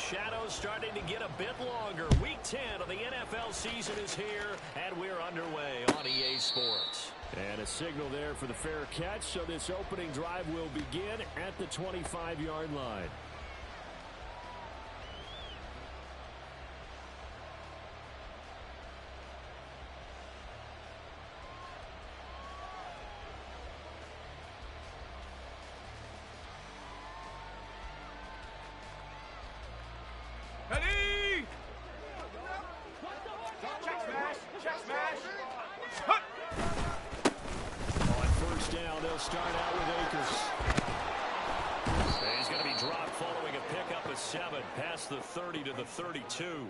shadows starting to get a bit longer. Week 10 of the NFL season is here, and we're underway on EA Sports. And a signal there for the fair catch, so this opening drive will begin at the 25-yard line. Ready! Check smash! Check smash! Hut! On first down, they'll start out with Akers. He's going to be dropped following a pickup of 7 past the 30 to the 32.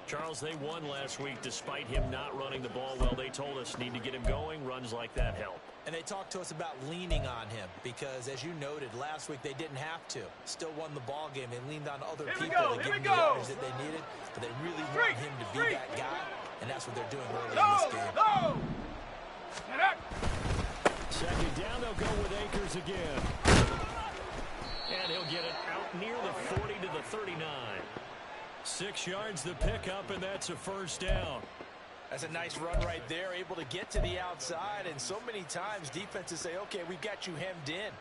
Charles, they won last week despite him not running the ball well. They told us need to get him going. Runs like that help. And they talked to us about leaning on him because, as you noted, last week they didn't have to. Still won the ball game. They leaned on other people to give them the yards that they needed, but they really want him to be that guy, and that's what they're doing early in this game. Second down, they'll go with Akers again. And he'll get it out near the 40 to the 39. 6 yards the pickup, and that's a first down. That's a nice run right there, able to get to the outside, and so many times defenses say, okay, we've got you hemmed in.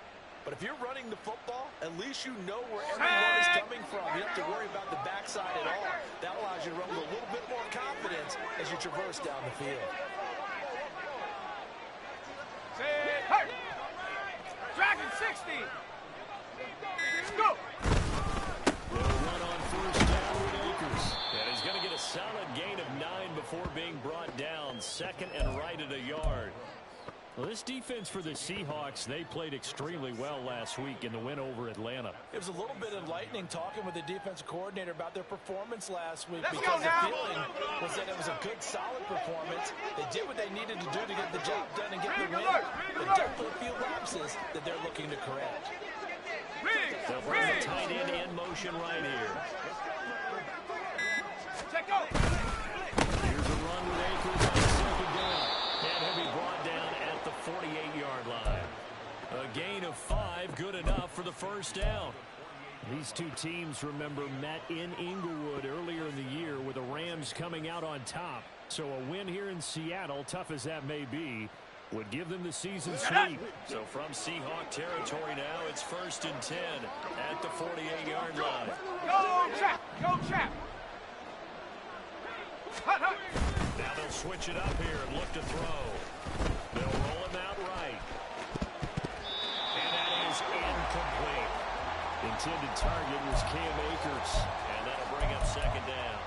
But if you're running the football, at least you know where everyone is coming from. You don't have to worry about the backside at all. That allows you to run with a little bit more confidence as you traverse down the field. Dragon 60! Go! They'll run on first down with Akers. And he's going to get a solid gain of 9 before being brought down. Second and right at a yard. Well, this defense for the Seahawks, they played extremely well last week in the win over Atlanta. It was a little bit enlightening talking with the defensive coordinator about their performance last week Let's because go the now. feeling was that it was a good, solid performance. They did what they needed to do to get the job done and get the win. But definitely a few lapses that they're looking to correct. They'll bring the tight end in motion right here. Check go! Here's a run with Akers on second down. And he'll be brought down at the 48-yard line. A gain of 5, good enough for the first down. These two teams, remember, met in Inglewood earlier in the year with the Rams coming out on top. So a win here in Seattle, tough as that may be, would give them the season sweep. So from Seahawk territory now, it's first and 10 at the 48-yard line. Go, chap! Go, chap! Hut, hut! Now they'll switch it up here and look to throw. They'll roll him out right. And that is incomplete. Intended target was Cam Akers. And that'll bring up second down.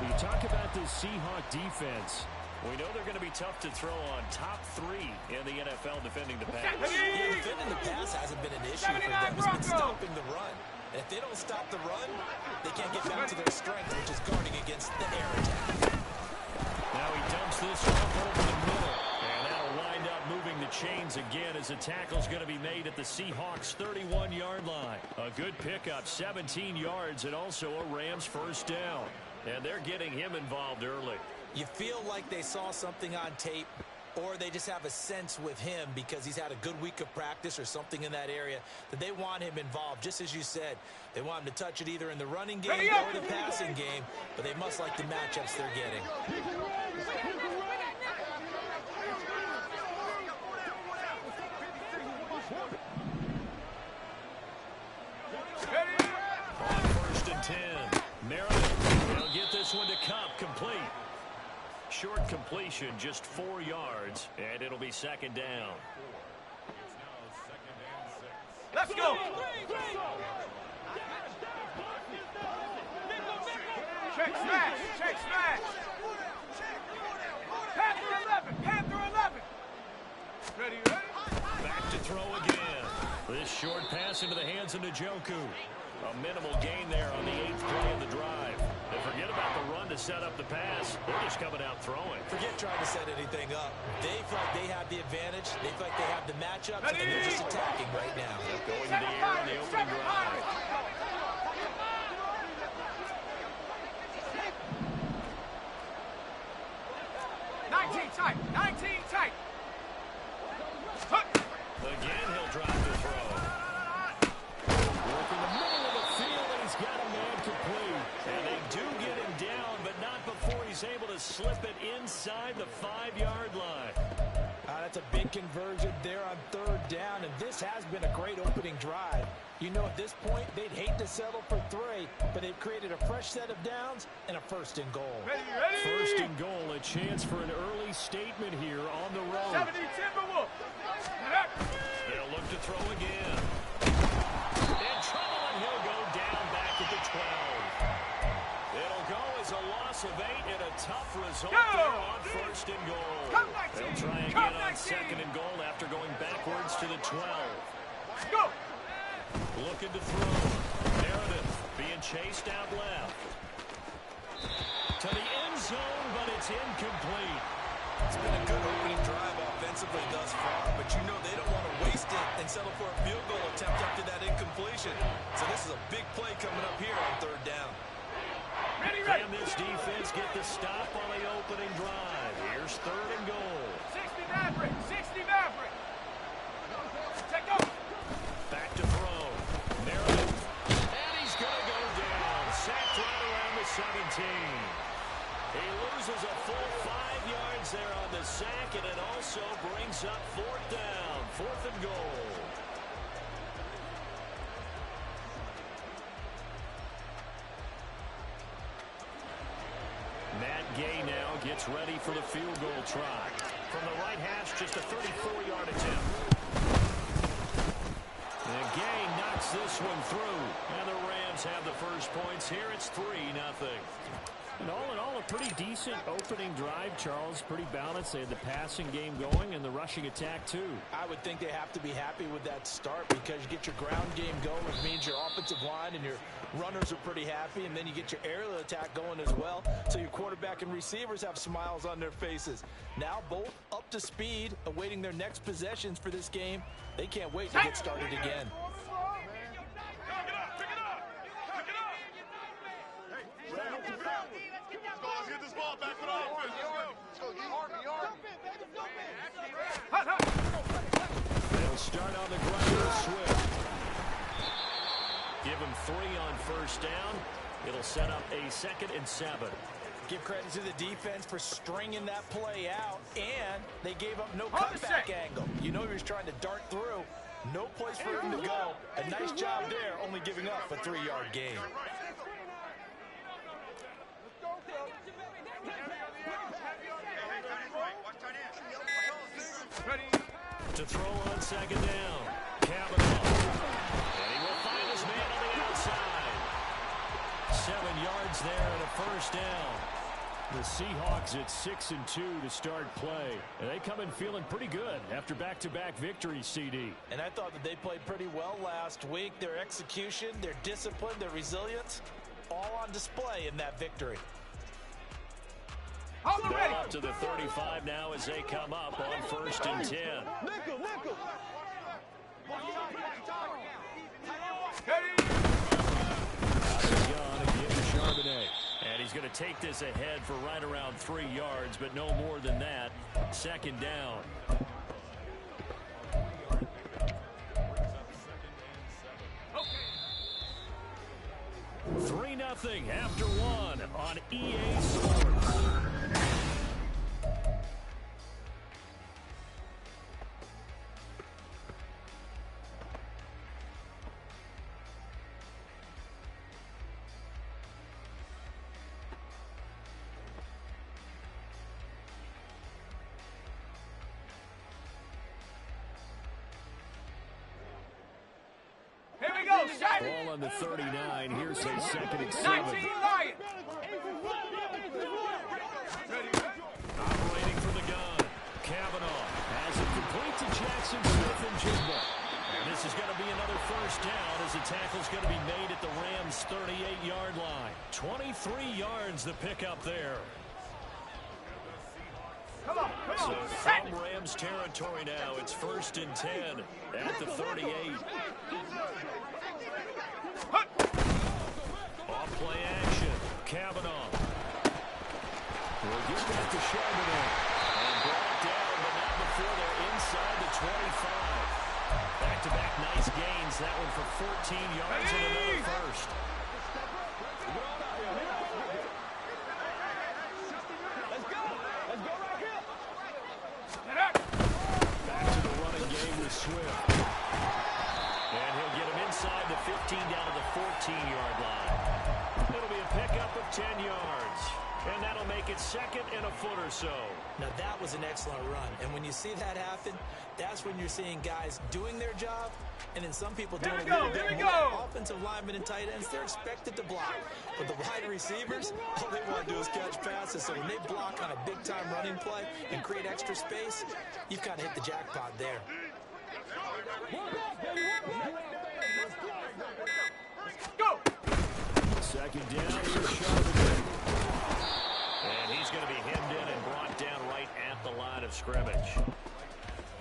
You talk about this Seahawk defense. We know they're going to be tough to throw on. Top 3 in the NFL defending the pass. Yeah, defending the pass hasn't been an issue for them. It's been stopping the run. And if they don't stop the run, they can't get back to their strength, which is guarding against the air attack. Now he dumps this off over the middle. And that'll wind up moving the chains again as the tackle's going to be made at the Seahawks' 31-yard line. A good pickup, 17 yards, and also a Rams first down. And they're getting him involved early. You feel like they saw something on tape, or they just have a sense with him because he's had a good week of practice or something in that area that they want him involved. Just as you said, they want him to touch it either in the running game or the passing game, but they must like the matchups they're getting. On first and 10, Maryland. They'll get this one to Cup, complete. Short completion, just 4 yards, and it'll be second down. Let's go! Check smash! Check smash! Panther 11! Panther 11! Ready, ready? Back to throw again. This short pass into the hands of Njoku. A minimal gain there on the 8th play of the drive. And forget about the run to set up the pass. They're just coming out throwing. Forget trying to set anything up. They feel like they have the advantage. They feel like they have the matchups, and they're just attacking right now. Going to the air on the opening drive. Tight, 19 tight. Again, he'll drop the throw. Work in the middle of the field, and he's got a man able to slip it inside the 5-yard line. That's a big conversion there on third down, and this has been a great opening drive. You know, at this point, they'd hate to settle for 3, but they've created a fresh set of downs and a 1st and goal. Ready. First and goal, a chance for an early statement here on the road. 70 Timberwolves. They'll look to throw again. In trouble, and he'll go down back at the 12. It'll go as a loss of 8 and a tough result there on first and goal. They'll try again on second and goal after going backwards to the 12. Go. Looking to throw. Meredith being chased out left. To the end zone, but it's incomplete. It's been a good opening drive offensively thus far, but you know they don't want to waste it and settle for a field goal attempt after that incompletion. So this is a big play coming up here on third down. Can this defense get the stop on the opening drive? Here's third and goal. 60 Maverick. 60 Maverick. Take off. Back to throw. Meredith. And he's going to go down. Sacked right around the 17. He loses a full 5 yards there on the sack, and it also brings up fourth down. 4th and goal. Matt Gay now gets ready for the field goal try. From the right hash, just a 34-yard attempt. And Gay knocks this one through. And the Rams have the first points here. It's 3-0. And all in all, a pretty decent opening drive, Charles. Pretty balanced. They had the passing game going and the rushing attack, too. I would think they have to be happy with that start because you get your ground game going, which means your offensive line and your runners are pretty happy, and then you get your aerial attack going as well, so your quarterback and receivers have smiles on their faces. Now both up to speed, awaiting their next possessions for this game. They can't wait to get started again. They'll start on the ground with Swift. Give him 3 on first down. It'll set up a 2nd and 7. Give credit to the defense for stringing that play out, and they gave up no cutback angle. You know he was trying to dart through. No place for him to go. A nice job there, only giving up a 3-yard gain. To throw on second down. Kavanaugh. And he will find his man on the outside. 7 yards there and a first down. The Seahawks at 6-2 to start play. And they come in feeling pretty good after back-to-back victories, CD. And I thought that they played pretty well last week. Their execution, their discipline, their resilience, all on display in that victory. They're up to the 35 now as they come up on 1st and 10. And he's going to take this ahead for right around 3 yards, but no more than that. 2nd down. Okay. 3-0 after 1 on EA Sports. Ball on the 39. Here's a 2nd and 7. Operating from the gun. Kavanaugh has it complete to Jackson Smith and Jigba. And this is going to be another first down as the tackle's going to be made at the Rams' 38-yard line. 23 yards the pickup there. Come on. So from Rams territory now, it's 1st and 10 at the 38. Off play action. Kavanaugh. Will give that to Charbonnet. And brought down, but not before they're inside the 25. Back-to-back nice gains. That one for 14 yards and another first. 15-yard line. It'll be a pickup of 10 yards. And that'll make it second and a foot or so. Now, that was an excellent run. And when you see that happen, that's when you're seeing guys doing their job, and then some people doing a little bit more. Offensive linemen and tight ends, they're expected to block. But the wide receivers, all they want to do is catch passes. So when they block on a big-time running play and create extra space, you've kind of hit the jackpot there. Go! Second down, here's Charbonnet. And he's going to be hemmed in and brought down right at the line of scrimmage.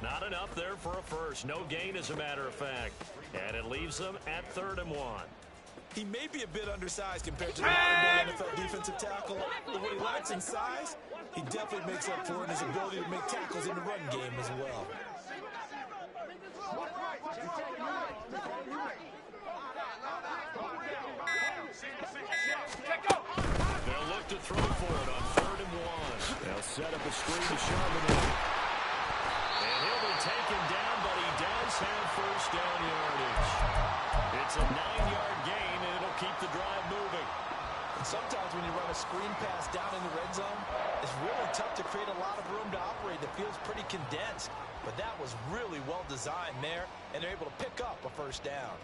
Not enough there for a first. No gain, as a matter of fact. And it leaves them at 3rd and 1. He may be a bit undersized compared to the modern-day NFL defensive tackle, but what he lacks in size, he definitely makes up for it in his ability to make tackles in the run game as well. They'll look to throw for it on 3rd and 1. They'll set up a screen to Charbonnet. And he'll be taken down, but he does have first down yardage. It's a 9-yard gain, and it'll keep the drive moving. And sometimes when you run a screen pass down in the red zone, it's really tough to create a lot of room to operate. The field's pretty condensed. But that was really well designed there, and they're able to pick up a first down.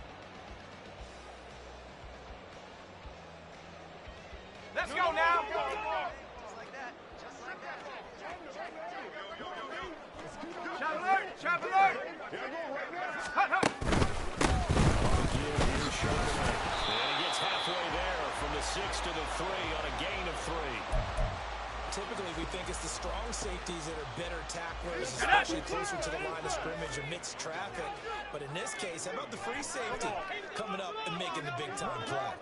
Let's go now. Shot alert! Shot alert! Hut, hut. And he gets halfway there from the 6 to the 3 on a gain of 3. Typically, we think it's the strong safeties that are better tacklers, especially closer to the line of scrimmage amidst traffic. But in this case, how about the free safety coming up and making the big-time play?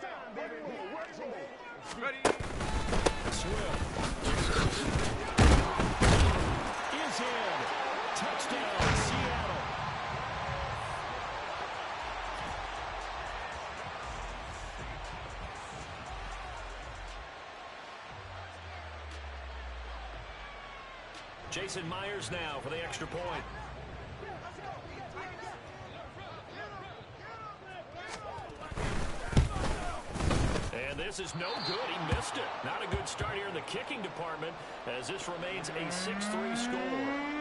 Ready? Swift is in. Touchdown, Seattle. Jason Myers now for the extra point. And this is no good. He missed it. Not a good start here in the kicking department as this remains a 6-3 score.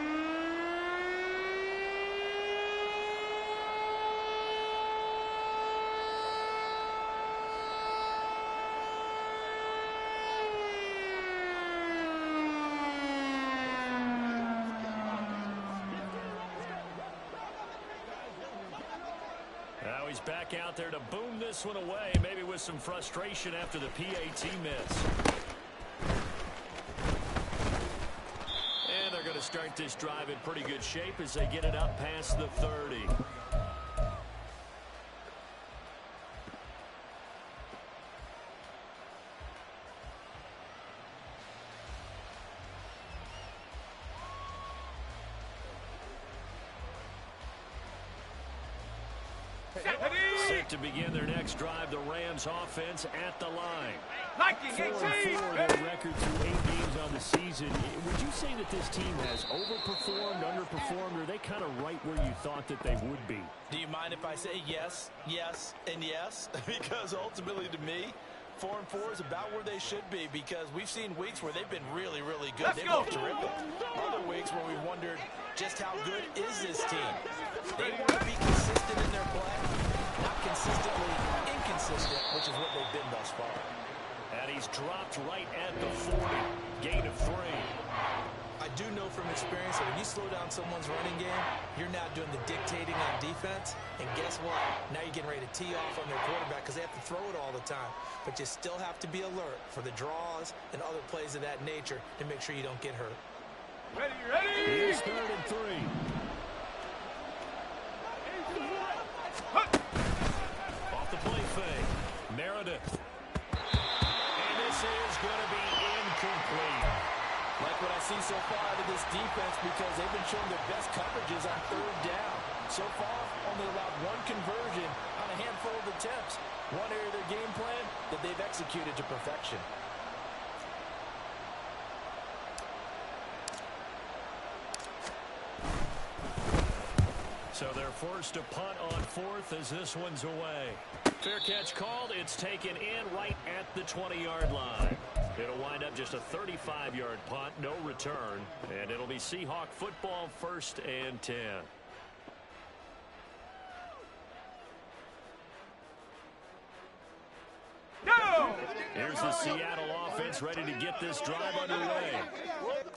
Now he's back out there to boom this one away, maybe with some frustration after the PAT miss. And they're going to start this drive in pretty good shape as they get it up past the 30. Set to begin their next drive, the Rams offense at the line. 4-4 their record through 8 games on the season. Would you say that this team has overperformed, underperformed, or are they kind of right where you thought that they would be? Do you mind if I say yes, yes, and yes? Because ultimately to me, 4-4 is about where they should be, because we've seen weeks where they've been really, really good. They've been terrific. Other weeks where we've wondered just how good is this team. They want to be consistent in their play, not consistently inconsistent, which is what they've been thus far. And he's dropped right at the 40. Gain of 3. I do know from experience that when you slow down someone's running game, you're now doing the dictating on defense. And guess what? Now you're getting ready to tee off on their quarterback because they have to throw it all the time. But you still have to be alert for the draws and other plays of that nature to make sure you don't get hurt. Ready, ready! Here's 3rd and 3. Off the play fake. Meredith. And this is going to be incomplete. Like what I see so far out of this defense, because they've been showing their best coverages on 3rd down. So far, only allowed 1 conversion on a handful of attempts. One area of their game plan that they've executed to perfection. So they're forced to punt on fourth as this one's away. Fair catch called. It's taken in right at the 20-yard line. It'll wind up just a 35-yard punt, no return. And it'll be Seahawk football, 1st and 10. Here's the Seattle offense ready to get this drive underway.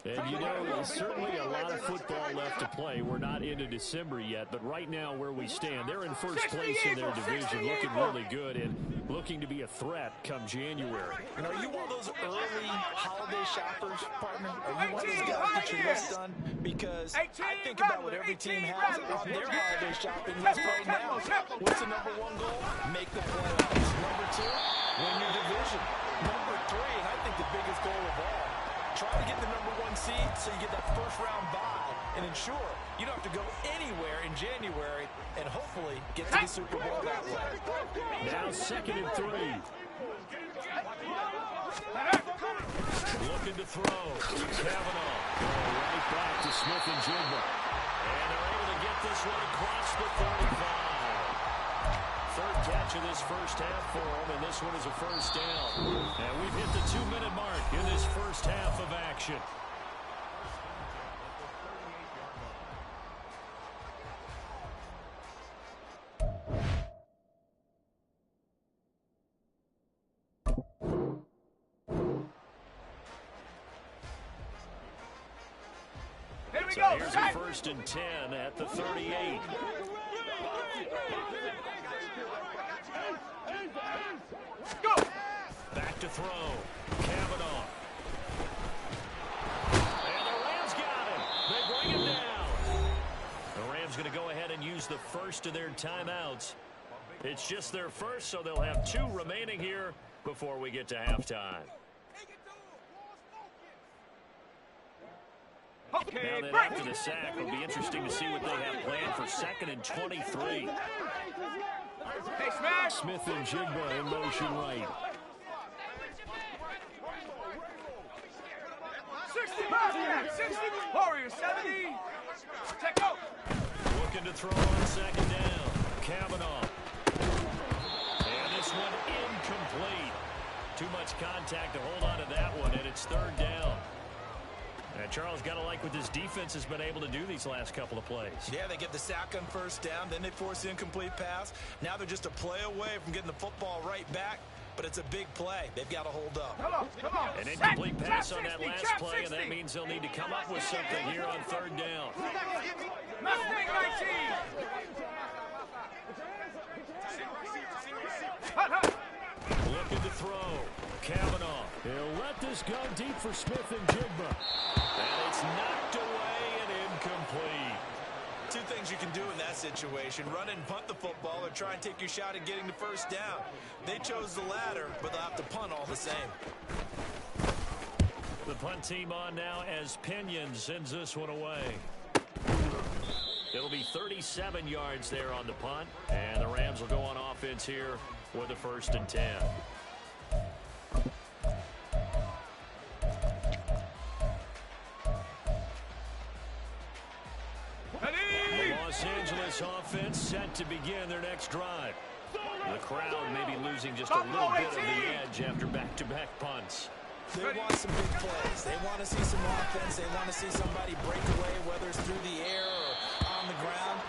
And, you know, there's certainly a lot of football left to play. We're not into December yet, but right now where we stand, they're in first place in their division, looking really good and looking to be a threat come January. And are you one of those early holiday shoppers, partner? Are you one of those guys that your list done? Because I think about what every team has on their holiday shopping list right now. What's the #1 goal? Make the playoffs. #2, win your division. #3, and I think the biggest goal of all, try to get the #1 seed so you get that first-round bye and ensure you don't have to go anywhere in January and hopefully get to the Super Bowl that way. Now 2nd and 3. Looking to throw. Kavanaugh. Right back to Smith and Jigba. And they're able to get this one across the 45. Third catch of this first half for him, and this one is a first down. And we've hit the 2-minute mark in this first half of action. So here's a 1st and 10 at the 38. Go! Back to throw. Kavanaugh. And the Rams got him. They bring him down. The Rams going to go ahead and use the first of their timeouts. It's just their first, so they'll have 2 remaining here before we get to halftime. Okay, now then, after the sack, it'll be interesting to see what they have planned for 2nd and 23. Hey, Smash! Smith and Jigba in motion right. 60, Warriors 70. Check out. Looking to throw on 2nd down. Kavanaugh. And this one incomplete. Too much contact to hold on to that one, and it's 3rd down. And Charles, got to like what this defense has been able to do these last couple of plays. Yeah, they get the sack on 1st down, then they force the incomplete pass. Now they're just a play away from getting the football right back, but it's a big play. They've got to hold up. Come on. An incomplete pass on that last play, and that means they'll need to come up with something here on 3rd down. Mustang 19. Looking to throw. Kavanaugh. He'll let this go deep for Smith and Jigba. And it's knocked away and incomplete. 2 things you can do in that situation: run and punt the football, or try and take your shot at getting the 1st down. They chose the latter, but they'll have to punt all the same. The punt team on now as Pinion sends this one away. It'll be 37 yards there on the punt, and the Rams will go on offense here with a 1st and 10. Los Angeles offense set to begin their next drive. The crowd may be losing just a little bit of the edge after back-to-back punts. They want some big plays. They want to see some offense. They want to see somebody break away, whether it's through the air or on the ground.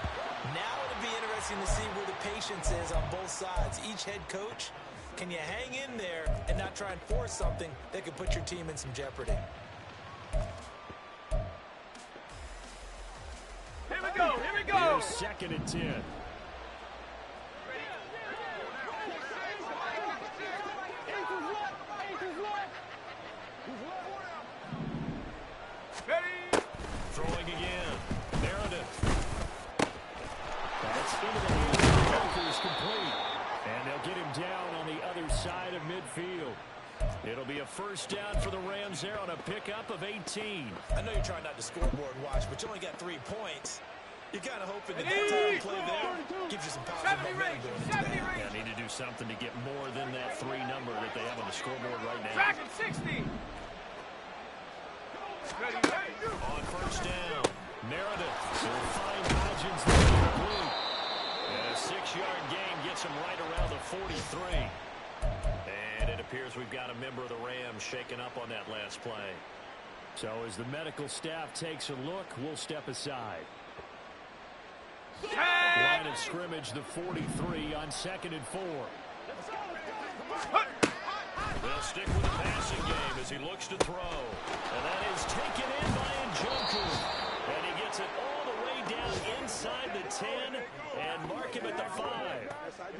Now it'll be interesting to see where the patience is on both sides. Each head coach, can you hang in there and not try and force something that could put your team in some jeopardy? Here we go. Here's 2nd and 10. Ready. Throwing again. Meredith. That's into the hands of the Joker's complete. And they'll get him down on the other side of midfield. It'll be a 1st down for the Rams there on a pickup of 18. I know you're trying not to scoreboard watch, but you only got 3 points. You're kind of hoping that time play there gives you some positive momentum going into that. Yeah, need to do something to get more than that 3 number that they have on the scoreboard right now. Track at 60. Ready. On 1st down, Meredith will find Hodgins there. 6-yard gain gets him right around the 43. And it appears we've got a member of the Rams shaken up on that last play. So as the medical staff takes a look, we'll step aside. Line of scrimmage, the 43 on 2nd and 4. They'll stick with the passing game as he looks to throw. And that is taken in by Njoku. And he gets it all the way down inside the 10 and mark him at the 5.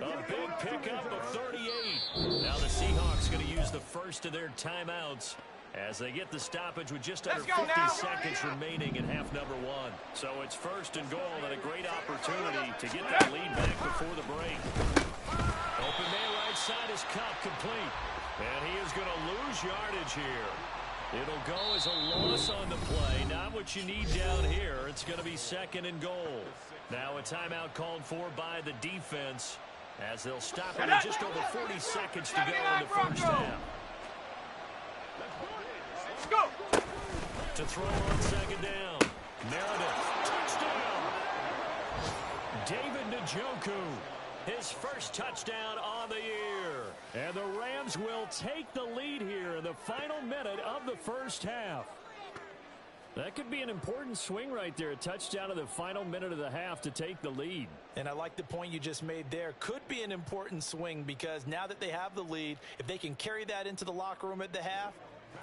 A big pickup of 38. Now the Seahawks going to use the first of their timeouts as they get the stoppage with just under 50 seconds remaining in half number 1. So it's 1st and goal and a great opportunity to get that lead back before the break. Open man right side is Cup complete. And he is going to lose yardage here. It'll go as a loss on the play. Not what you need down here. It's going to be 2nd and goal. Now a timeout called for by the defense as they'll stop it with just over 40 seconds to go in the first half. Go. To throw on 2nd down. Meredith. Touchdown. David Njoku. His first touchdown on the year. And the Rams will take the lead here in the final minute of the first half. That could be an important swing right there. A touchdown in the final minute of the half to take the lead. And I like the point you just made there. Could be an important swing because now that they have the lead, if they can carry that into the locker room at the half,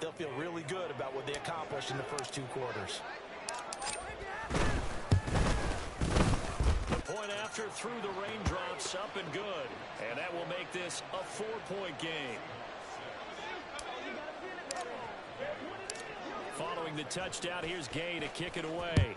they'll feel really good about what they accomplished in the first 2 quarters. Point after through the raindrops, up and good. And that will make this a 4-point game. Following the touchdown, here's Gay to kick it away.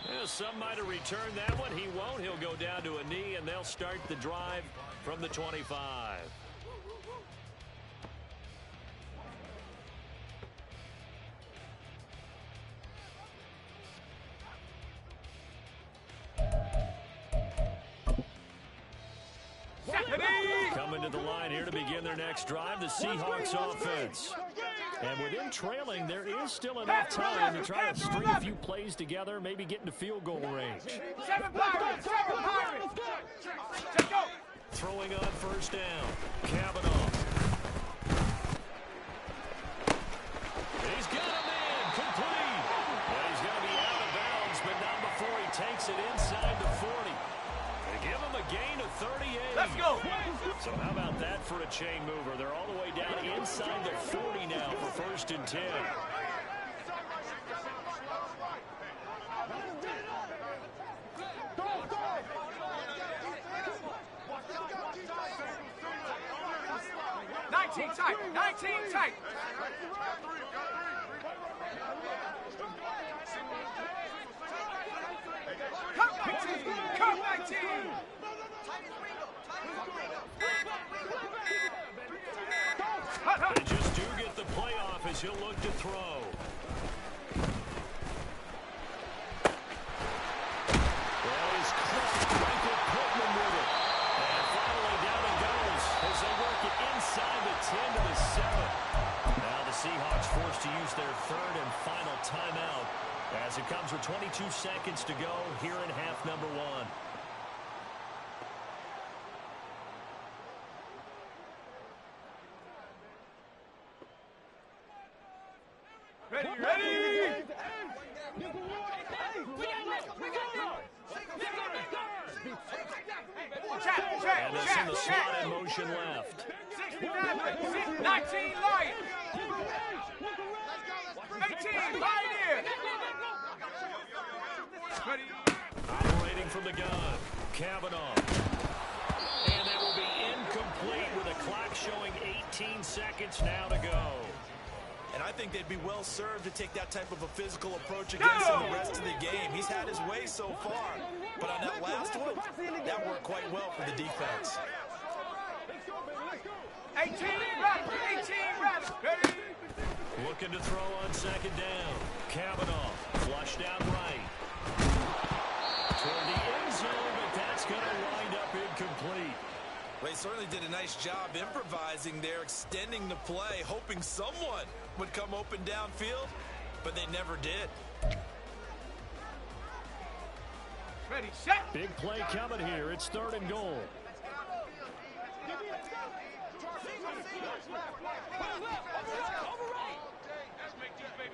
Well, some might have returned that one. He won't. He'll go down to a knee, and they'll start the drive from the 25. Coming to the line here to begin their next drive, the Seahawks offense. And with them trailing, there is still enough time to try to string a few plays together, maybe get into field goal range. Throwing on 1st down. Kavanaugh. He's got a man complete. And he's going to be out of bounds, but not before he takes it inside the 40. They give him a gain of 38. Let's go. So how about that for a chain mover? They're all the way down inside the 40 now for 1st and 10. Tight. 19 tight. Come 19. They just do get the playoff as he'll look to throw. Well, he's close. Michael Pittman with it. And finally down it goes as they work it inside the 10 to the 7. Now the Seahawks forced to use their 3rd and final timeout as it comes with 22 seconds to go here in half number 1. Ready. And they send the slot in motion left. 19 light. 18 light in. Operating from the gun. Kavanaugh. And that will be incomplete with a clock showing 18 seconds now to go. And I think they'd be well served to take that type of a physical approach against him the rest of the game. He's had his way so far. But on that last one, that worked quite well for the defense. 18 ready. Looking to throw on 2nd down. Kavanaugh flushed out right. Toward the end zone, but that's going to wind up incomplete. Well, he certainly did a nice job improvising there, extending the play, hoping someone would come open downfield, but they never did. Ready, set. Big play coming here. It's 3rd and goal.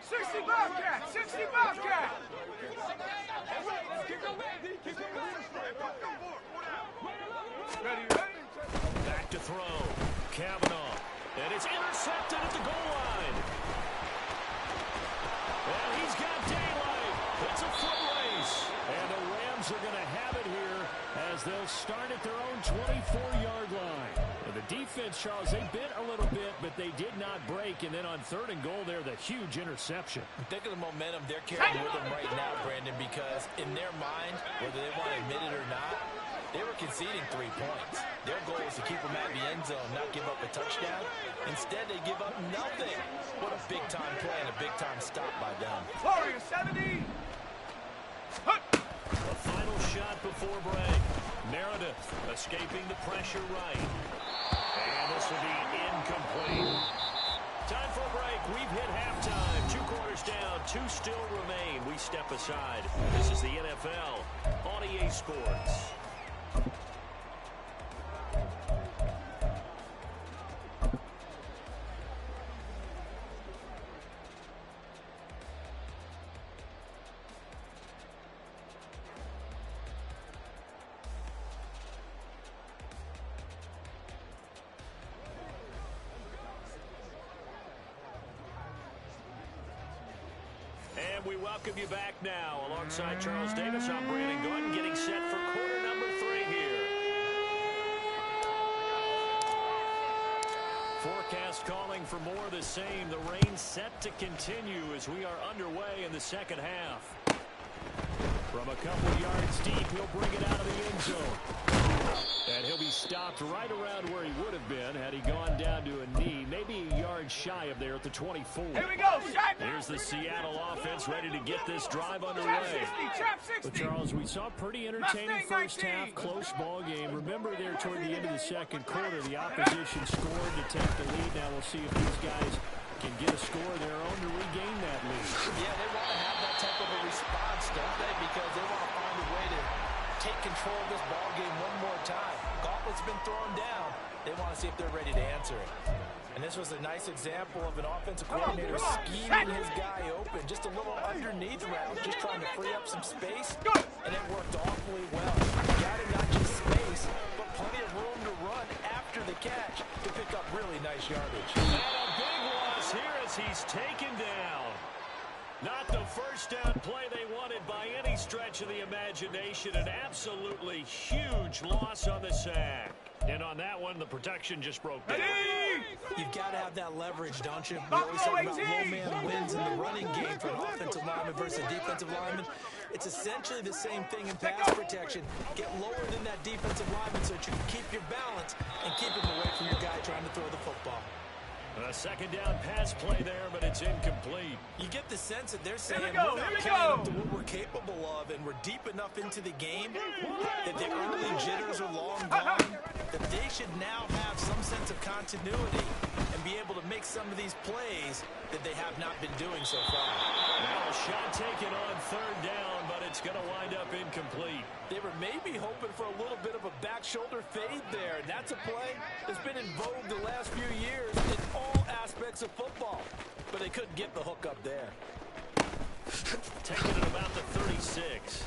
60 Bobcat, 60 Bobcat. Ready, ready. Back to throw. Kavanaugh. And it's intercepted at the goal line. And he's got daylight. It's a foot race. And the Rams are going to have it here as they'll start at their own 24-yard line. And the defense, Charles, they bit a little bit, but they did not break. And then on 3rd and goal there, the huge interception. Think of the momentum they're carrying with them right now, Brandon, because in their mind, whether they want to admit it or not, they were conceding 3 points. Their goal was to keep them at the end zone, not give up a touchdown. Instead, they give up nothing. What a big-time play and a big-time stop by them. Warrior 70. A final shot before break. Meredith escaping the pressure right. And this will be incomplete. Time for a break. We've hit halftime. 2 quarters down. 2 still remain. We step aside. This is the NFL on EA Sports. And we welcome you back now. Alongside Charles Davis, I'm Brandon Gordon, getting set for quarter number 3 here. Forecast calling for more of the same. The rain set to continue as we are underway in the second half. From a couple yards deep, he'll bring it out of the end zone. And he'll be stopped right around where he would have been had he gone down to a knee, maybe a yard shy of there at the 24. Here we go, shot. Here's the Seattle offense ready to get this drive underway. Trap 60. But Charles, we saw a pretty entertaining first half, close ball game. Remember there toward the end of the second quarter, the opposition scored to take the lead. Now we'll see if these guys can get a score of their own to regain that lead. Yeah, they want to have that type of a response, don't they? Because they want to find a way to take control of this ball game one more time. Gauntlet's been thrown down. They want to see if they're ready to answer it. And this was a nice example of an offensive coordinator scheming his guy open. Just a little underneath route, just trying to free up some space. And it worked awfully well. Got him not just space, but plenty of room to run after the catch to pick up really nice yardage. And a big loss here as he's taken down. Not the first down play they wanted by any stretch of the imagination. An absolutely huge loss on the sack. And on that one, the protection just broke down. You've got to have that leverage, don't you? We always talk about low man wins in the running game for an offensive lineman versus a defensive lineman. It's essentially the same thing in pass protection. Get lower than that defensive lineman so that you can keep your balance and keep him away from your guy trying to throw the football. A second down pass play there, but it's incomplete. You get the sense that they're saying Here we go, we're not here we playing go. up to what we're capable of, and we're deep enough into the game that the early jitters are long gone, that they should now have some sense of continuity and be able to make some of these plays that they have not been doing so far. Now a shot taken on 3rd down, but it's going to wind up incomplete. They were maybe hoping for a little bit of a back shoulder fade there, and that's a play that's been in vogue the last few years in all aspects of football, but they couldn't get the hook up there. Taken at about the 36.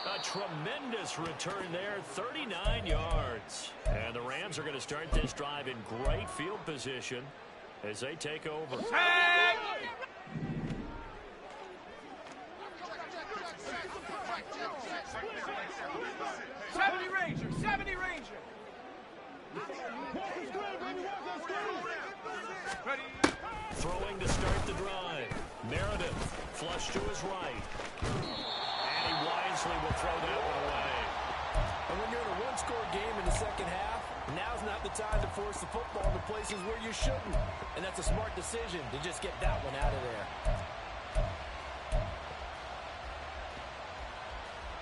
A tremendous return there, 39 yards. And the Rams are going to start this drive in great field position as they take over. 70 Ranger, 70 Ranger. Ready. Throwing to start the drive. Meredith, flush to his right. And he wisely will throw that one away. And when you're in a one-score game in the second half, now's not the time to force the football into places where you shouldn't. And that's a smart decision to just get that one out of there.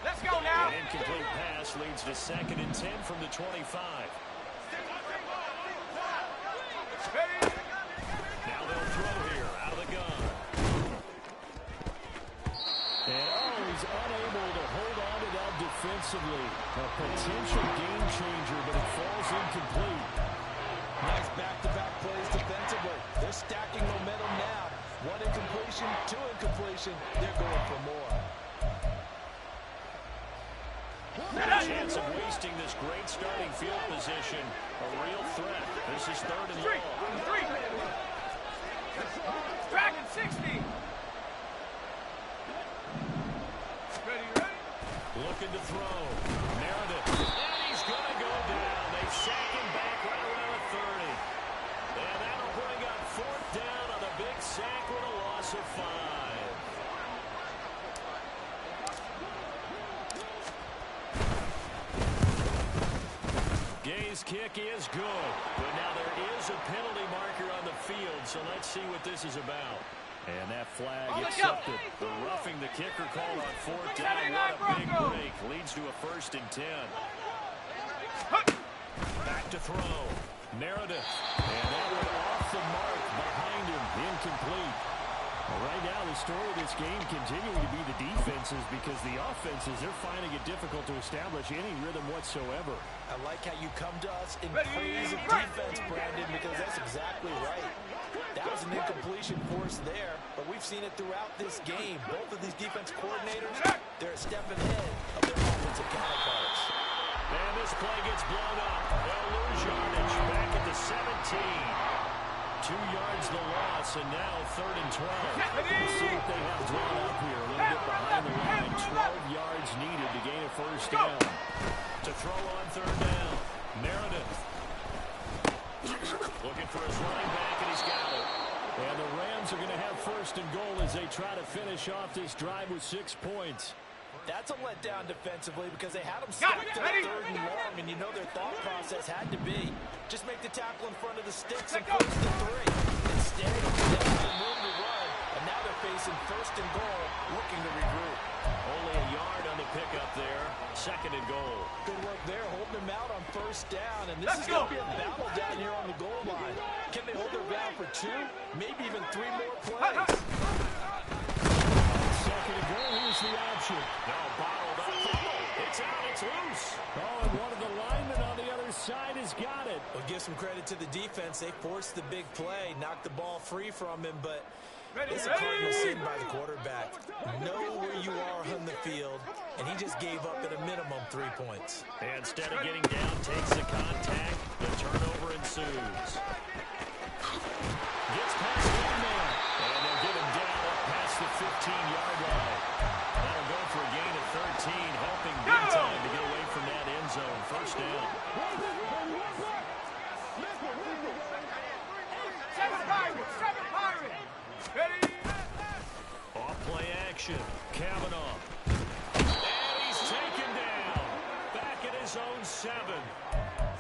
Let's go now. An incomplete pass leads to 2nd and 10 from the 25. Ready. Now they'll throw here out of the gun. offensively. A potential game changer, but it falls incomplete. Nice back-to-back plays defensively. They're stacking momentum now. One incompletion, two incompletion. They're going for more. A chance of wasting this great starting field position. A real threat. This is 3rd and long. Dragon 60. Ready. Looking to throw. Meredith. And he's going to go down. They sack him back right around the 30. And that'll bring up 4th down on the big sack with a loss of 5. Gay's kick is good, but now there is a penalty marker on the field, so let's see what this is about. And that flag accepted. The roughing the kicker call on 4th down. What a big break. Leads to a 1st and 10. Back to throw. Meredith. And that one off the mark behind him. Incomplete. Well, right now, the story of this game continuing to be the defenses, because the offenses, they're finding it difficult to establish any rhythm whatsoever. I like how you come to us in praise of defense, Brandon, because that's exactly right. That was an incompletion force there, but we've seen it throughout this game. Both of these defense coordinators, they're a step ahead of their offensive counterparts. And this play gets blown up. They'll lose yardage back at the 17. 2 yards the loss, and now 3rd and 12. Let's see what they have drawn up here. A little bit behind the line. 12 yards needed to gain a 1st down. To throw on 3rd down. Meredith. Looking for his running back, and he's got it. And the Rams are going to have 1st and goal as they try to finish off this drive with 6 points. That's a letdown defensively because they had them stacked up 3rd and long, and you know their thought process had to be just make the tackle in front of the sticks and 1st and 3. Instead, they have some room to run, and now they're facing 1st and goal, looking to regroup. Only a yard on the pickup there. 2nd and goal. Good work there, holding them out on 1st down, and this is going to be a battle down here on the goal line. Can they hold their ground for 2, maybe even 3 more plays? 2nd and goal, here's the option. No, bottled up. It's out, it's loose. Oh, and one of the linemen on the other side has got it. We'll give some credit to the defense. They forced the big play, knocked the ball free from him, but it's a cardinal sin by the quarterback. Know where you are on the field, and he just gave up at a minimum 3 points. And instead of getting down, takes the contact. The turnover ensues. Gets past one man, and they'll get him down up past the 15-yard line. That'll go for a gain of 13, helping big time to get away from that end zone. 1st down. 7 Pirates. Ready. Off play action. Kavanaugh. And he's taken down. Back at his own 7.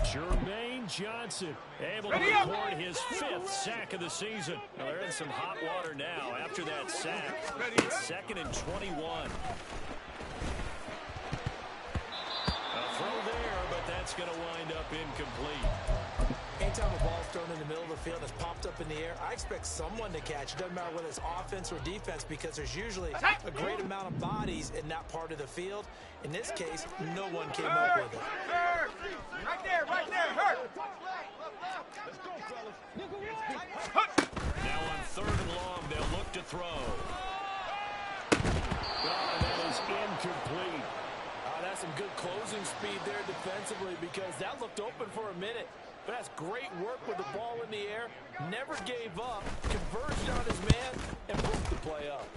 Jermaine Johnson able to record his 5th sack of the season. Well, they're in some hot water now after that sack. It's 2nd and 21. A throw there, but that's going to wind up incomplete. Anytime a ball's thrown in the middle of the field that's popped up in the air, I expect someone to catch. It doesn't matter whether it's offense or defense, because there's usually a great amount of bodies in that part of the field. In this case, no one came up with it. Hurt. Right there. Hurt. Now on 3rd and long, they'll look to throw. Oh, that is incomplete. That's some good closing speed there defensively, because that looked open for a minute. But that's great work with the ball in the air. Never gave up, converged on his man, and broke the play up.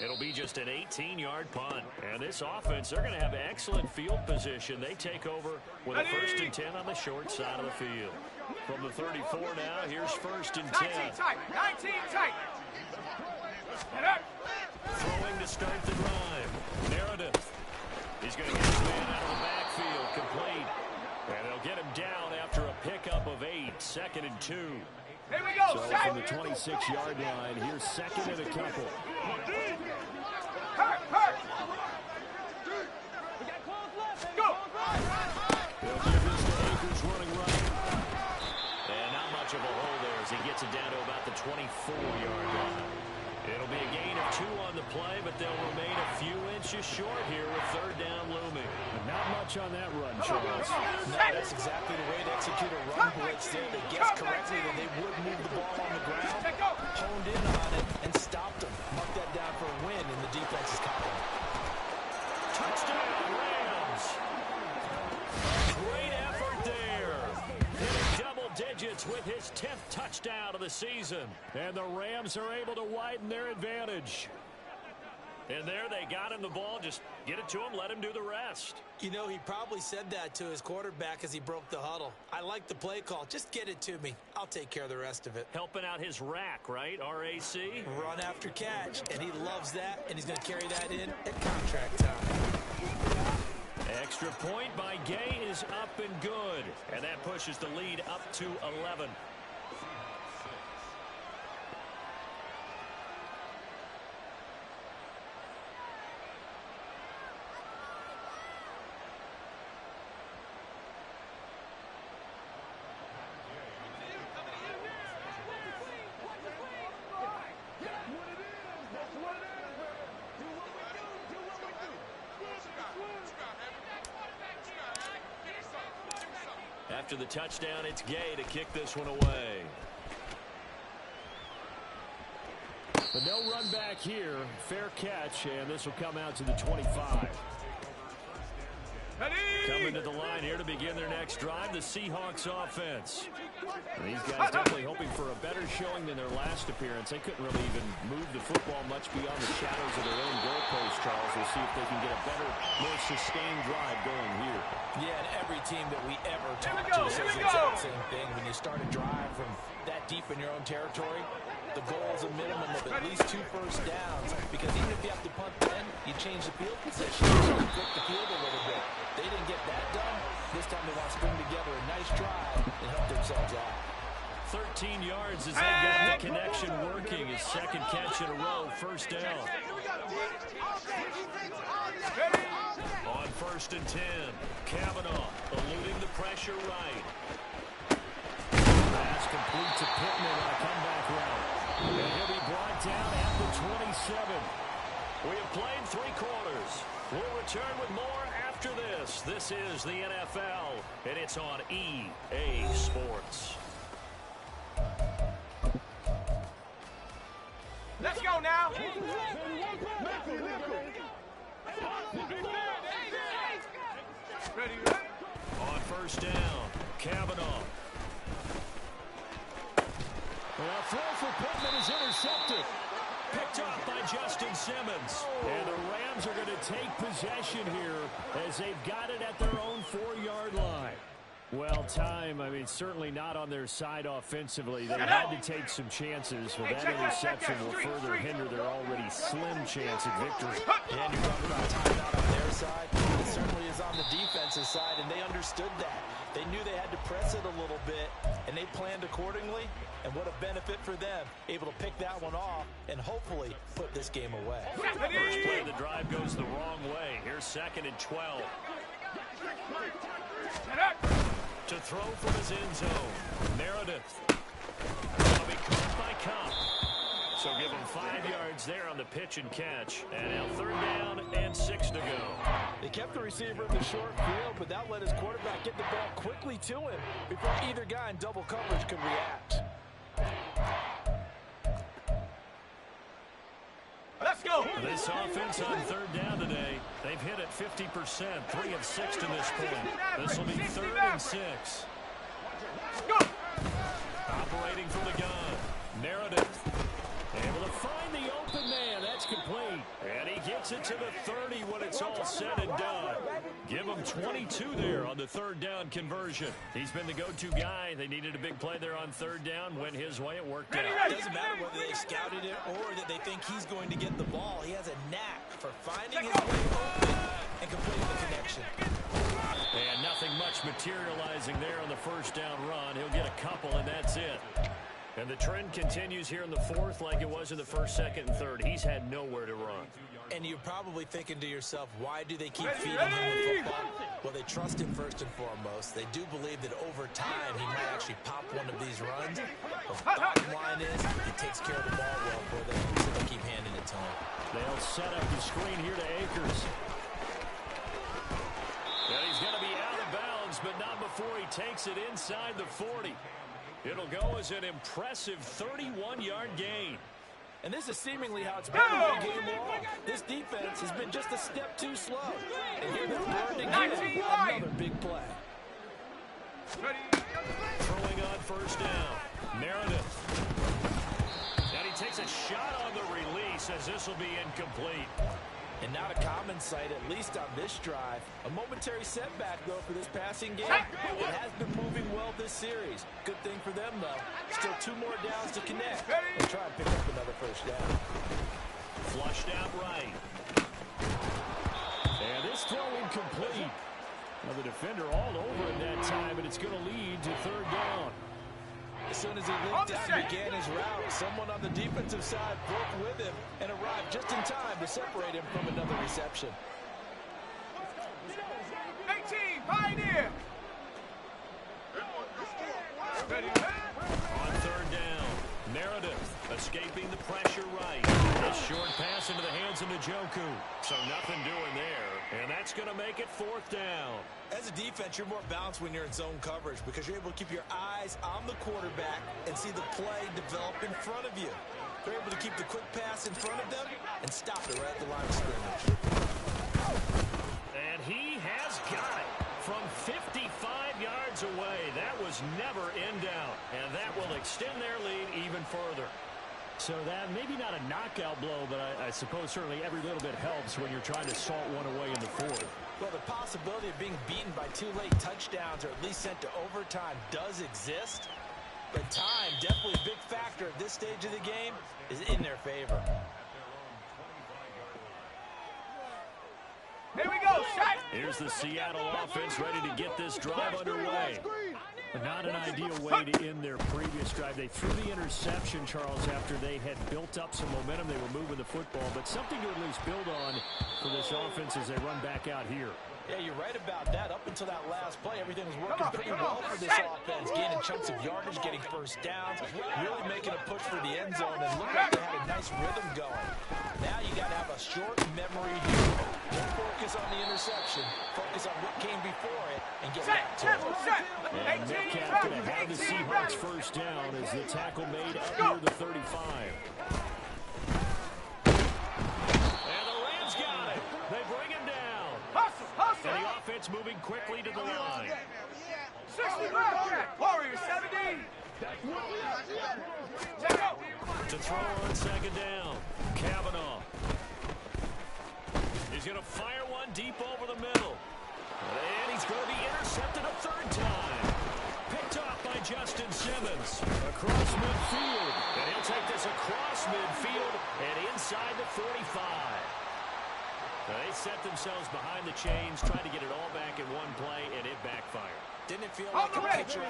It'll be just an 18-yard punt. And this offense, they're going to have excellent field position. They take over with a 1st and 10 on the short side of the field. From the 34 now, here's 1st and 10. 19 tight. Throwing to start the drive. Meredith. He's going to get his man out of the backfield, complete. And they'll get him down after a pickup of 8, 2nd and 2. Here we go. So from the 26-yard line, here's 2nd and a couple. Hurt. Go. They'll give this to Akers running right. And not much of a hole there as he gets it down to about the 24-yard line. It'll be a gain of the play, but they'll remain a few inches short here with third down looming. Not much on that run, Charles. No, that's exactly the way to execute a run blitz there. They guessed correctly that they would move the ball on the ground, honed in on it, and stopped them. Mark that down for a win in the defense's column. Touchdown, Rams. Great effort there. Hitting double digits with his 10th touchdown of the season. And the Rams are able to widen their advantage. And there they got him the ball. Just get it to him, let him do the rest. You know, he probably said that to his quarterback as he broke the huddle. I like the play call. Just get it to me. I'll take care of the rest of it. Helping out his rack, right? RAC? Run after catch, and he loves that, and he's going to carry that in at contract time. Extra point by Gay is up and good. And that pushes the lead up to 11. After the touchdown, it's Gay to kick this one away. But no run back here. Fair catch, and this will come out to the 25. Coming to the line here to begin their next drive, the Seahawks offense. And these guys definitely hoping for a better showing than their last appearance. They couldn't really even move the football much beyond the shadows of their own goalpost, Charles. We'll see if they can get a better, more sustained drive going here. Yeah, and every team that we ever talk to says the exact same thing. When you start a drive from that deep in your own territory, the goal is a minimum of at least 2 first downs, because even if you have to punt 10, you change the field position, you flip the field a little bit. They didn't get that done. This time they want to string together a nice drive and help themselves out. 13 yards as they got the connection working. His second catch in a row, first down. On 1st and 10, Kavanaugh eluding the pressure right. Pass complete to Pittman on a comeback route. And he'll be brought down at the 27. We have played 3 quarters. We'll return with more after this. This is the NFL, and it's on EA Sports. Let's go now. Ready. On 1st down, Kavanaugh. Well, throw for Pittman is intercepted. Picked off by Justin Simmons. And the Rams are going to take possession here as they've got it at their own 4-yard line. Well, certainly not on their side offensively. They had to take some chances. Well, that interception will further hinder their already slim chance at victory. Yeah, and you talk about timeout on their side. It certainly is on the defensive side, and they understood that. They knew they had to press it a little bit, and they planned accordingly. And what a benefit for them, able to pick that one off and hopefully put this game away. First play of the drive goes the wrong way. Here's 2nd and 12. To throw from his end zone, Meredith. Will be caught by Cup. So give him 5 yards there on the pitch and catch. And now 3rd down and 6 to go. They kept the receiver in the short field, but that let his quarterback get the ball quickly to him before either guy in double coverage could react. Let's go. This offense on 3rd down today, they've hit it 50%, 3 of 6 to this point. This will be 3rd and 6. Operating from the gun, Meredith. Able to find the open man. That's complete. And he gets it to the 30 when it's all said and done. Give him 22 there on the 3rd down conversion. He's been the go-to guy. They needed a big play there on 3rd down. Went his way. It worked out. It doesn't matter whether they scouted it or that they think he's going to get the ball. He has a knack for finding his way open and completing the connection. And nothing much materializing there on the 1st down run. He'll get a couple, and that's it. And the trend continues here in the 4th like it was in the 1st, 2nd, and 3rd. He's had nowhere to run. And you're probably thinking to yourself, why do they keep feeding him with football? Well, they trust him first and foremost. They do believe that over time he might actually pop one of these runs. The bottom line is he takes care of the ball well for them, so they'll keep handing it to him. They'll set up the screen here to Akers. And he's going to be out of bounds, but not before he takes it inside the 40. It'll go as an impressive 31-yard gain. And this is seemingly how it's been all game long. This defense has been just a step too slow. And here they're learning again. Another big play. Throwing on first down. Meredith. And he takes a shot on the release as this will be incomplete. And not a common sight, at least on this drive. A momentary setback, though, for this passing game. It has been moving well this series. Good thing for them, though. Still 2 more downs to connect and try and pick up another first down. Flushed out right. And this throw incomplete. Now the defender all over him that time, and it's going to lead to 3rd down. As soon as he leaped out and began his route, someone on the defensive side broke with him and arrived just in time to separate him from another reception. 18, Pioneer! On 3rd down, Meredith escaping the pressure right. A short pass into the hands of Njoku. So nothing doing there. And that's going to make it 4th down. As a defense, you're more balanced when you're in zone coverage because you're able to keep your eyes on the quarterback and see the play develop in front of you. They're able to keep the quick pass in front of them and stop it right at the line of scrimmage. And he has got it from 55 yards away. That was never in doubt. And that will extend their lead even further. So that maybe not a knockout blow, but I suppose certainly every little bit helps when you're trying to salt one away in the 4th. Well, the possibility of being beaten by 2 late touchdowns or at least sent to overtime does exist. But time, definitely a big factor at this stage of the game, is in their favor. Here we go, shot! Here's the Seattle offense ready to get this drive underway. Not an ideal way to end their previous drive. They threw the interception, Charles, after they had built up some momentum. They were moving the football, but something to at least build on for this offense as they run back out here. Yeah, you're right about that. Up until that last play, everything was working pretty well for this offense. Gaining chunks of yardage, getting first downs, really making a push for the end zone, and looked like they had a nice rhythm going. Now you got to have a short memory here. Don't focus on the interception. Focus on what came before it and get back to it. And Metcalf going to have the Seahawks first down as the tackle made up near the 35. And the Rams got it. They bring him down. Hustle, hustle! And the offense moving quickly to the line. 60 Wildcat, Warriors 17. Check out. To throw on 2nd down. Kavanaugh. He's going to fire one deep over the middle. And he's going to be intercepted a 3rd time. Picked off by Justin Simmons. Across midfield. And he'll take this across midfield and inside the 45. They set themselves behind the chains, tried to get it all back in one play, and it backfired. Didn't it feel like a pitcher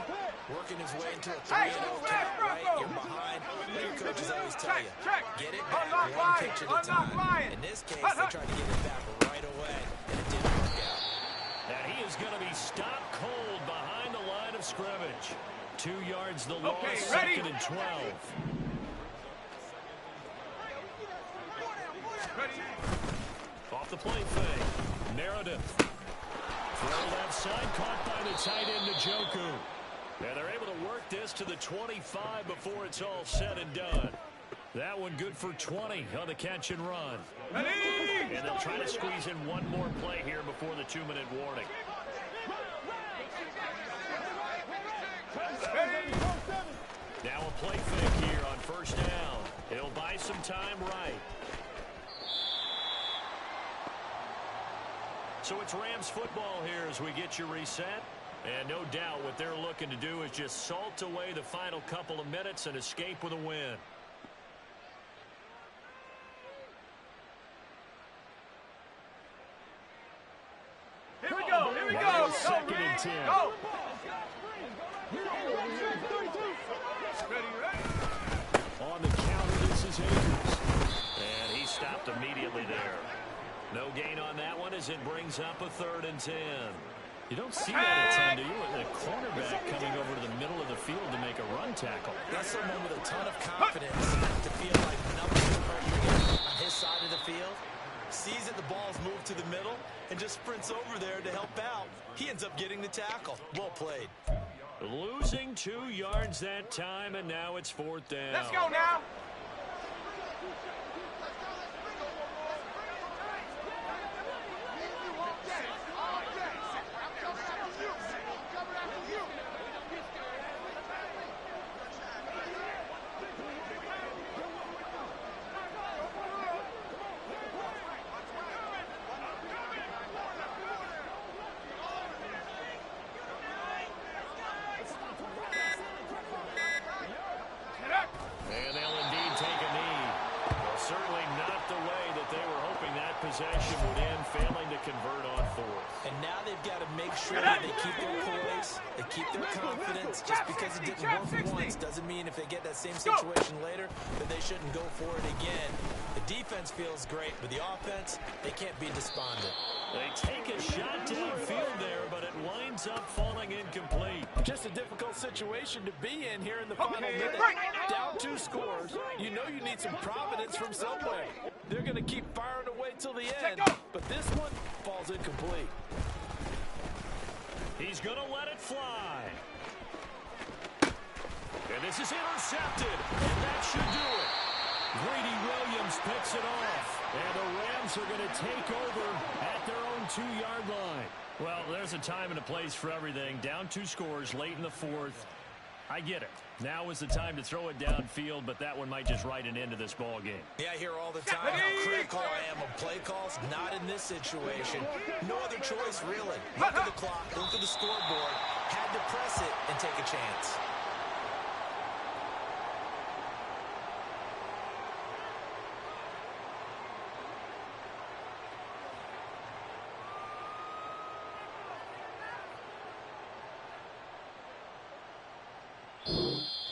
working his way into a 3-0 count, right? You're behind. Your coaches always tell you, get it back one pitch at a time. In this case, they tried to get it back right away, and it didn't work out. And he is going to be stopped cold behind the line of scrimmage. 2 yards the loss, Okay, 2nd and 12. Off the play fake. Meredith. Throw left side, caught by the tight end Njoku. And they're able to work this to the 25 before it's all said and done. That one good for 20 on the catch and run. And they'll try to squeeze in one more play here before the 2-minute warning. Now a play fake here on first down. He'll buy some time right. So it's Rams football here as we get you reset. And no doubt what they're looking to do is just salt away the final couple of minutes and escape with a win. Here we go, here we go. Now 2nd and 10. Go. On the counter, this is Akers. And he stopped immediately there. No gain on that one as it brings up a 3rd and 10. You don't see that a ton, do you? A cornerback coming over to the middle of the field to make a run tackle. That's someone with a ton of confidence to feel like nothing can hurt you on his side of the field. to the middle and just sprints over there to help out. He ends up getting the tackle. Well played. Losing 2 yards that time, and now it's 4th down. Let's go now. And they'll indeed take a knee. Well, certainly not the way that they were hoping that possession would end, failing to convert on 4th. And now they've got to make sure that they keep their poise, they keep their confidence. Just because it didn't work once doesn't mean if they get that same situation later that they shouldn't go for it again. The defense feels great, but the offense, they can't be despondent. They take a shot downfield there, but it winds up falling incomplete. Just a difficult situation to be in here in the final minute. Down 2 scores. You know you need some providence from somewhere. They're going to keep firing away till the end, but this one falls incomplete. He's going to let it fly. And this is intercepted, and that should do it. Grady Williams picks it off, and the Rams are going to take over at their own 2-yard line. Well, there's a time and a place for everything. Down 2 scores late in the 4th. I get it. Now is the time to throw it downfield, but that one might just write an end to this ball game. Yeah, I hear all the time how critical I am of play calls. Not in this situation. No other choice, really. Look at the clock, look at the scoreboard. Had to press it and take a chance.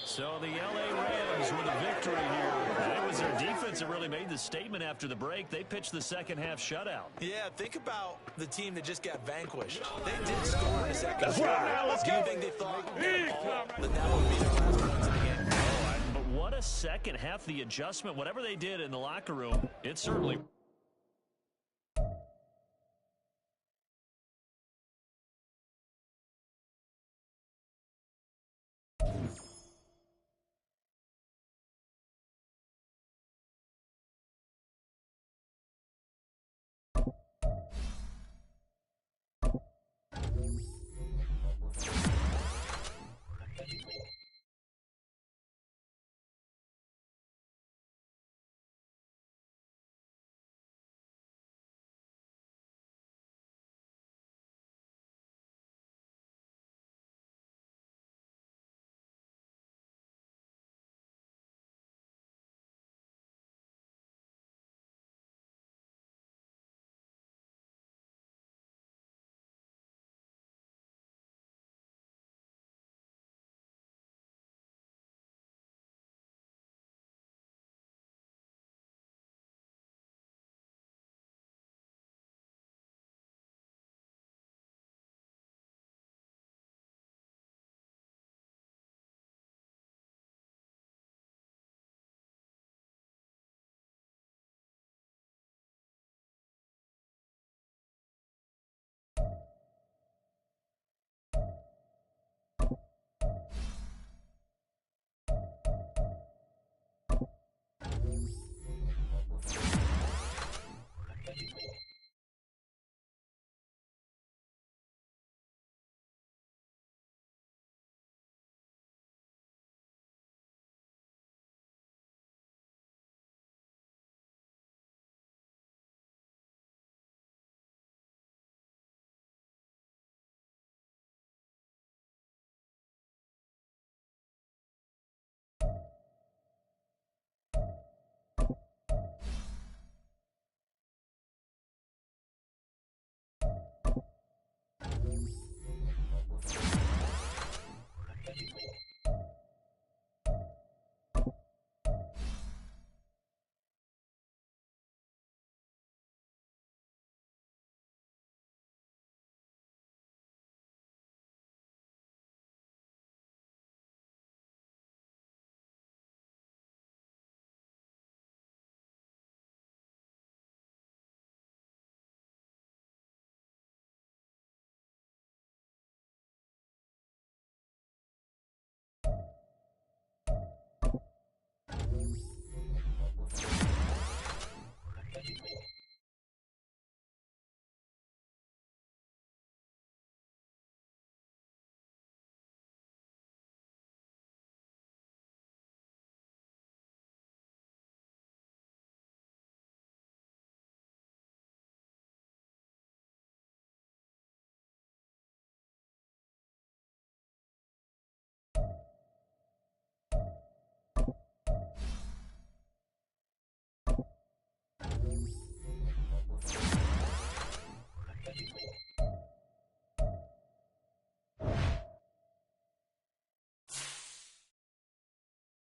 So the L.A. Rams with a victory here. And it was their defense that really made the statement after the break. They pitched the second-half shutout. Yeah, think about the team that just got vanquished. They did score in the second half. Do you think they thought that that would be their last points of the game? But what a second half, the adjustment, whatever they did in the locker room, it certainly